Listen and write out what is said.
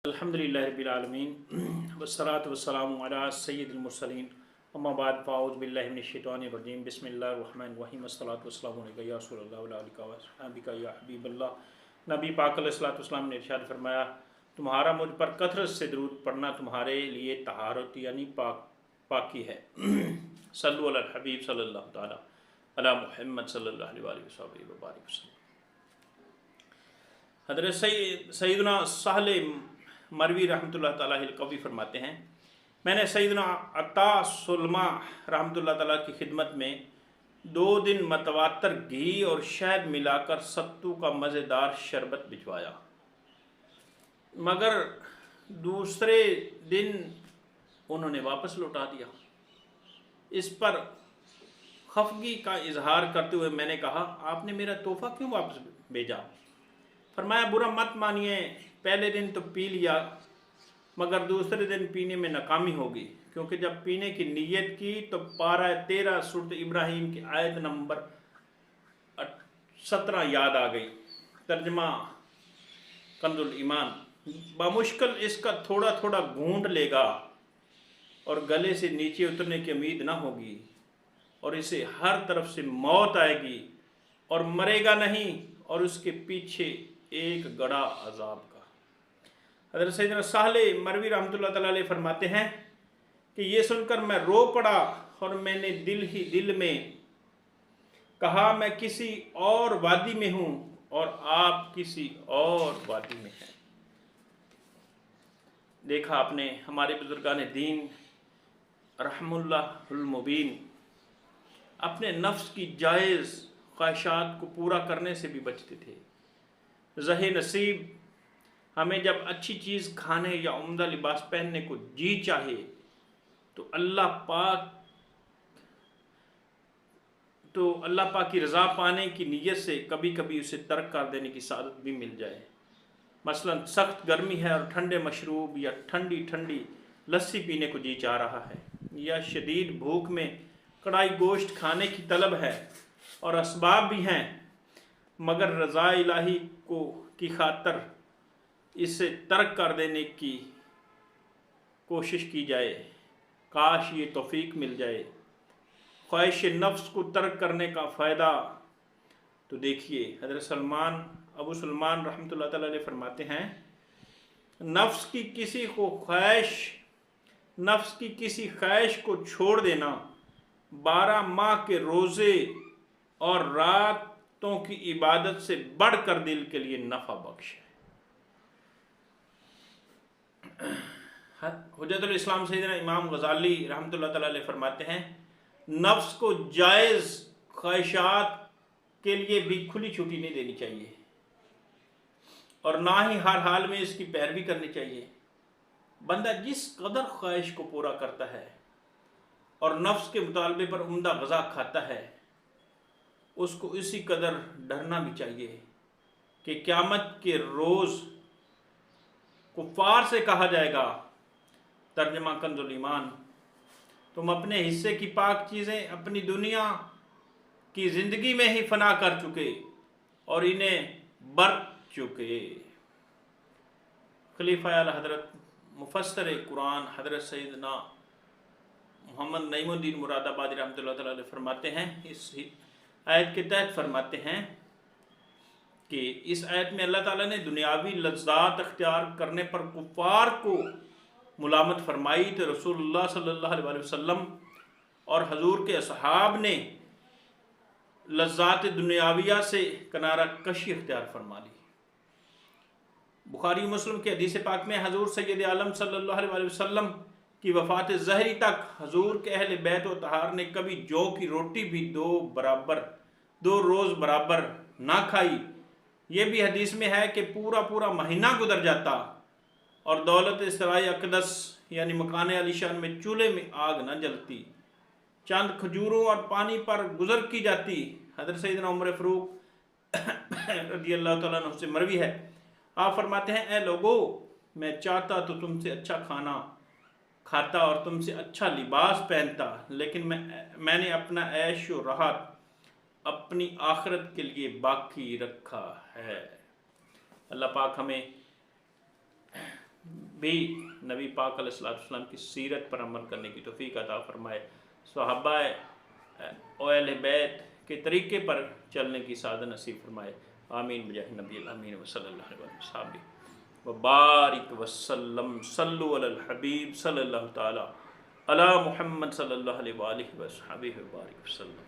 अल्हम्दुलिल्लाहि रब्बिल आलमीन वस्सलातु वस्सलामु अला सय्यिदिल मुरसलीन अम्मा बाद फ़अऊज़ु बिल्लाहि मिनश शैतानिर रजीम बिस्मिल्लाहिर रहमानिर रहीम वस्सलातु वस्सलामु अलैका या रसूलल्लाह व अला व अस्हाबिका या हबीबल्लाह। नबी पाक अलैहिस्सलातु वस्सलाम ने इरशाद फरमाया, तुम्हारा मुझ पर कथरत से दुरूद पढ़ना तुम्हारे लिए तहारत यानी पाकी है। सल्लु अलल हबीब सल्लल्लाहु तआला अला मुहम्मद सल्लल्लाहु अलैहि व सल्लम। हज़रत सैयदना साहल मरवी रहमतुल्लाह ताला अलैहि कवी फरमाते हैं, मैंने सैयदना अता सुलमा रहमतुल्लाह ताला की खिदमत में 2 दिन मतवातर घी और शहद मिलाकर सत्तू का मज़ेदार शरबत भिजवाया, मगर दूसरे दिन उन्होंने वापस लौटा दिया। इस पर खफगी का इजहार करते हुए मैंने कहा, आपने मेरा तोहफ़ा क्यों वापस भेजा? फरमाया, बुरा मत मानिए, पहले दिन तो पी लिया मगर दूसरे दिन पीने में नाकामी होगी, क्योंकि जब पीने की नीयत की तो पारा 13 सूरत इब्राहिम की आयत नंबर 17 याद आ गई। तर्जमा कंजुल ईमान, बामुश्किल इसका थोड़ा थोड़ा घूंट लेगा और गले से नीचे उतरने की उम्मीद ना होगी और इसे हर तरफ से मौत आएगी और मरेगा नहीं और उसके पीछे एक गड़ा अजाब का। हज़रत सैयदना साहल मरवी रहमतुल्लाह तआला अलैहि फरमाते हैं कि ये सुनकर मैं रो पड़ा और मैंने दिल ही दिल में कहा, मैं किसी और वादी में हूँ और आप किसी और वादी में हैं। देखा आपने, हमारे बुजुर्गान दीन रहमुल्लाहुल मुबीन अपने नफ्स की जायज़ ख्वाहिशात को पूरा करने से भी बचते थे। ज़हे नसीब हमें जब अच्छी चीज़ खाने या उम्दा लिबास पहनने को जी चाहे तो अल्लाह पाक की रज़ा पाने की नीयत से कभी कभी उसे तर्क कर देने की सादत भी मिल जाए। मसलन सख्त गर्मी है और ठंडे मशरूब या ठंडी ठंडी लस्सी पीने को जी चाह रहा है, या शदीद भूख में कढ़ाई गोश्त खाने की तलब है और असबाब भी हैं, मगर रज़ा इलाही की खातर इसे तर्क कर देने की कोशिश की जाए। काश ये तौफीक मिल जाए। ख्वाहिश नफ्स को तर्क करने का फ़ायदा तो देखिए, हज़रत अबू सलमान रहमतुल्लाह ताला अलैहि फरमाते हैं, नफ्स की किसी ख्वाहिश को छोड़ देना 12 माह के रोज़े और रातों की इबादत से बढ़कर दिल के लिए नफ़ा बख्श है। हुज्जतुल इस्लाम सैयदना इमाम गज़ाली रहमतुल्लाह ताला अलैहि फरमाते हैं, नफ्स को जायज़ ख्वाहिशात के लिए भी खुली छुट्टी नहीं देनी चाहिए और ना ही हर हाल में इसकी पैरवी करनी चाहिए। बंदा जिस कदर ख्वाहिश को पूरा करता है और नफ्स के मुतालबे पर उम्दा ग़ज़ा खाता है, उसको इसी कदर डरना भी चाहिए कि क़यामत के रोज़ कुफ़ार से कहा जाएगा, तर्जमा कंजुल ईमान, तुम अपने हिस्से की पाक चीज़ें अपनी दुनिया की ज़िंदगी में ही फना कर चुके और इन्हें बरत चुके। खलीफा आला हज़रत मुफस्सिर कुरान हज़रत सैयदना मोहम्मद नईमुद्दीन मुरादाबादी रहमतुल्लाह ताला अलैहि फरमाते हैं, इस आयत के तहत फरमाते हैं कि इस आयत में अल्लाह ताला ने दुनियावी लज़्ज़ात अख्तियार करने पर कुफ़ार को मुलामत फरमाई तो रसूलुल्लाह सल्लल्लाहु अलैहि वसल्लम और हजूर के असहाब ने लज़्ज़ात दुनियाविया से किनारा कशी अख्तियार फरमा ली। बुखारी मुस्लिम के हदीस पाक में हजूर सैयद आलम सल्लल्लाहु अलैहि वसल्लम की वफ़ात ज़हरी तक हजूर के अहले बैत व तहार ने कभी जौ की रोटी भी 2 रोज़ बराबर ना खाई। ये भी हदीस में है कि पूरा पूरा महीना गुजर जाता और दौलत सराय अक़दस यानी मकान आलीशान में चूल्हे में आग न जलती, चंद खजूरों और पानी पर गुजर की जाती। हज़रत सैयदना उमर फ़ारूक रज़ियल्लाहु तआला अन्हु से मरवी है, आप फरमाते हैं, ए लोगो, मैं चाहता तो तुमसे अच्छा खाना खाता और तुमसे अच्छा लिबास पहनता, लेकिन मैंने अपना ऐश व राहत अपनी आखिरत के लिए बाकी रखा है। अल्लाह पाक हमें بھی نبی پاک علیہ السلام کی سیرت پر عمل کرنے کی توفیق عطا فرمائے، صحابہ اہل بیت کے طریقے پر چلنے کی سعادت نصیب فرمائے، آمین بجاہ نبی الامین وصلی اللہ علیہ وسلم وبارک وسلم صلو علی الحبیب صلی اللہ تعالی علی محمد صلی اللہ علیہ وآلہ وصحبہ وبارک وسلم۔